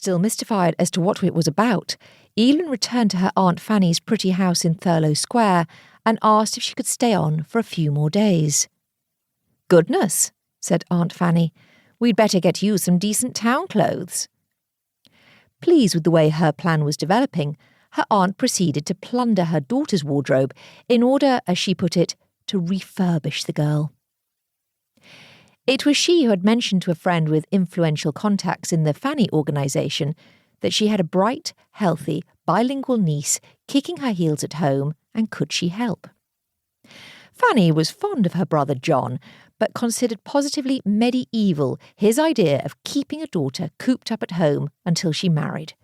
Still mystified as to what it was about, Evelyn returned to her Aunt Fanny's pretty house in Thurlow Square and asked if she could stay on for a few more days. "Goodness," said Aunt Fanny, "we'd better get you some decent town clothes." Pleased with the way her plan was developing, her aunt proceeded to plunder her daughter's wardrobe in order, as she put it, to refurbish the girl. It was she who had mentioned to a friend with influential contacts in the Fanny organisation that she had a bright, healthy, bilingual niece kicking her heels at home, and could she help? Fanny was fond of her brother John, but considered positively medieval his idea of keeping a daughter cooped up at home until she married.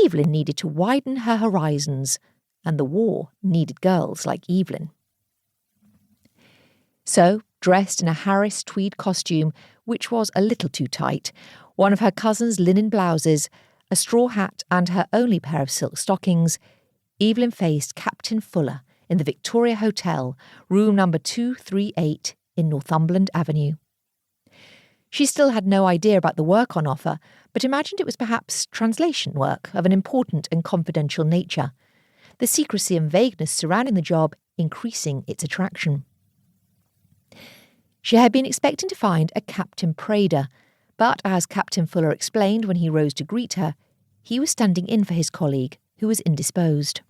Evelyn needed to widen her horizons, and the war needed girls like Evelyn. So, dressed in a Harris tweed costume, which was a little too tight, one of her cousin's linen blouses, a straw hat and her only pair of silk stockings, Evelyn faced Captain Fuller in the Victoria Hotel, room number 238 in Northumberland Avenue. She still had no idea about the work on offer, but imagined it was perhaps translation work of an important and confidential nature, the secrecy and vagueness surrounding the job increasing its attraction. She had been expecting to find a Captain Prader, but as Captain Fuller explained when he rose to greet her, he was standing in for his colleague, who was indisposed.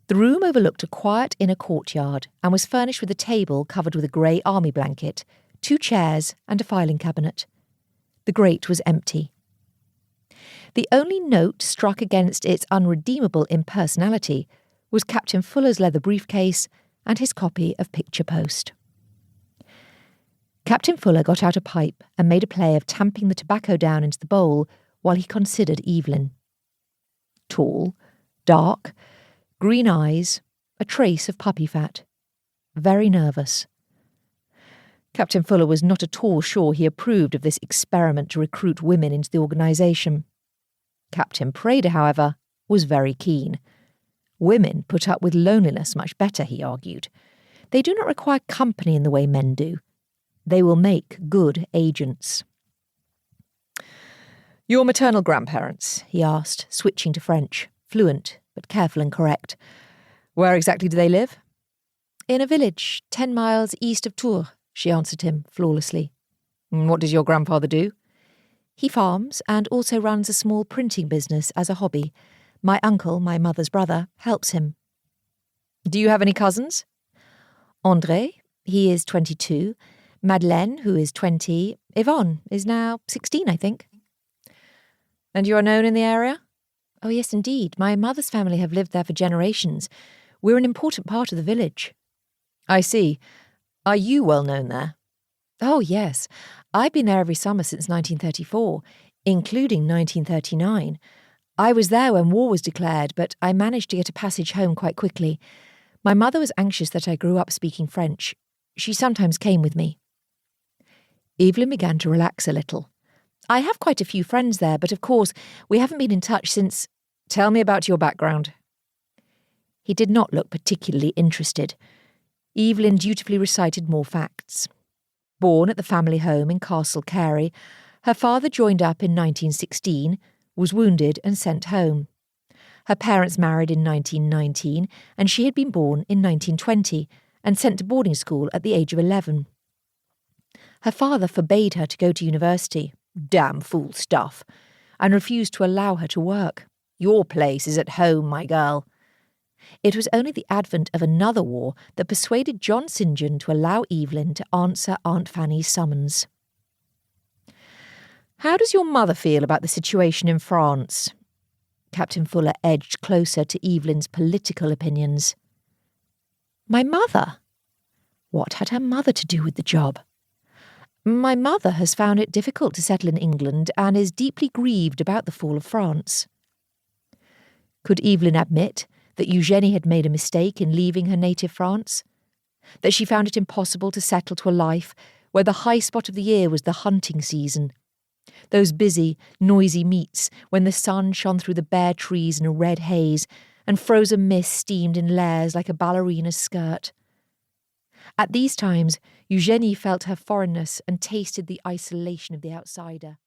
The room overlooked a quiet inner courtyard and was furnished with a table covered with a grey army blanket, 2 chairs and a filing cabinet. The grate was empty. The only note struck against its unredeemable impersonality was Captain Fuller's leather briefcase and his copy of Picture Post. Captain Fuller got out a pipe and made a play of tamping the tobacco down into the bowl while he considered Evelyn. Tall, dark, green eyes, a trace of puppy fat. Very nervous. Captain Fuller was not at all sure he approved of this experiment to recruit women into the organisation. Captain Prader, however, was very keen. Women put up with loneliness much better, he argued. They do not require company in the way men do. They will make good agents. "Your maternal grandparents?" he asked, switching to French, fluent but careful and correct. "Where exactly do they live?" "In a village 10 miles east of Tours," she answered him flawlessly. "What does your grandfather do?" "He farms and also runs a small printing business as a hobby. My uncle, my mother's brother, helps him." "Do you have any cousins?" "André, he is 22. Madeleine, who is 20. Yvonne is now 16, I think." "And you are known in the area?" "Oh, yes, indeed. My mother's family have lived there for generations. We're an important part of the village." "I see. Are you well known there?" "Oh, yes. I've been there every summer since 1934, including 1939. I was there when war was declared, but I managed to get a passage home quite quickly. My mother was anxious that I grew up speaking French. She sometimes came with me." Evelyn began to relax a little. "I have quite a few friends there, but of course we haven't been in touch since—" "Tell me about your background." He did not look particularly interested. Evelyn dutifully recited more facts. Born at the family home in Castle Carey, her father joined up in 1916, was wounded and sent home. Her parents married in 1919, and she had been born in 1920 and sent to boarding school at the age of 11. Her father forbade her to go to university, damn fool stuff, and refused to allow her to work. "Your place is at home, my girl." It was only the advent of another war that persuaded John St. John to allow Evelyn to answer Aunt Fanny's summons. "How does your mother feel about the situation in France?" Captain Fuller edged closer to Evelyn's political opinions. "My mother? What had her mother to do with the job?" "My mother has found it difficult to settle in England and is deeply grieved about the fall of France." Could Evelyn admit that Eugenie had made a mistake in leaving her native France? That she found it impossible to settle to a life where the high spot of the year was the hunting season? Those busy, noisy meets when the sun shone through the bare trees in a red haze and frozen mist steamed in layers like a ballerina's skirt. At these times, Eugenie felt her foreignness and tasted the isolation of the outsider.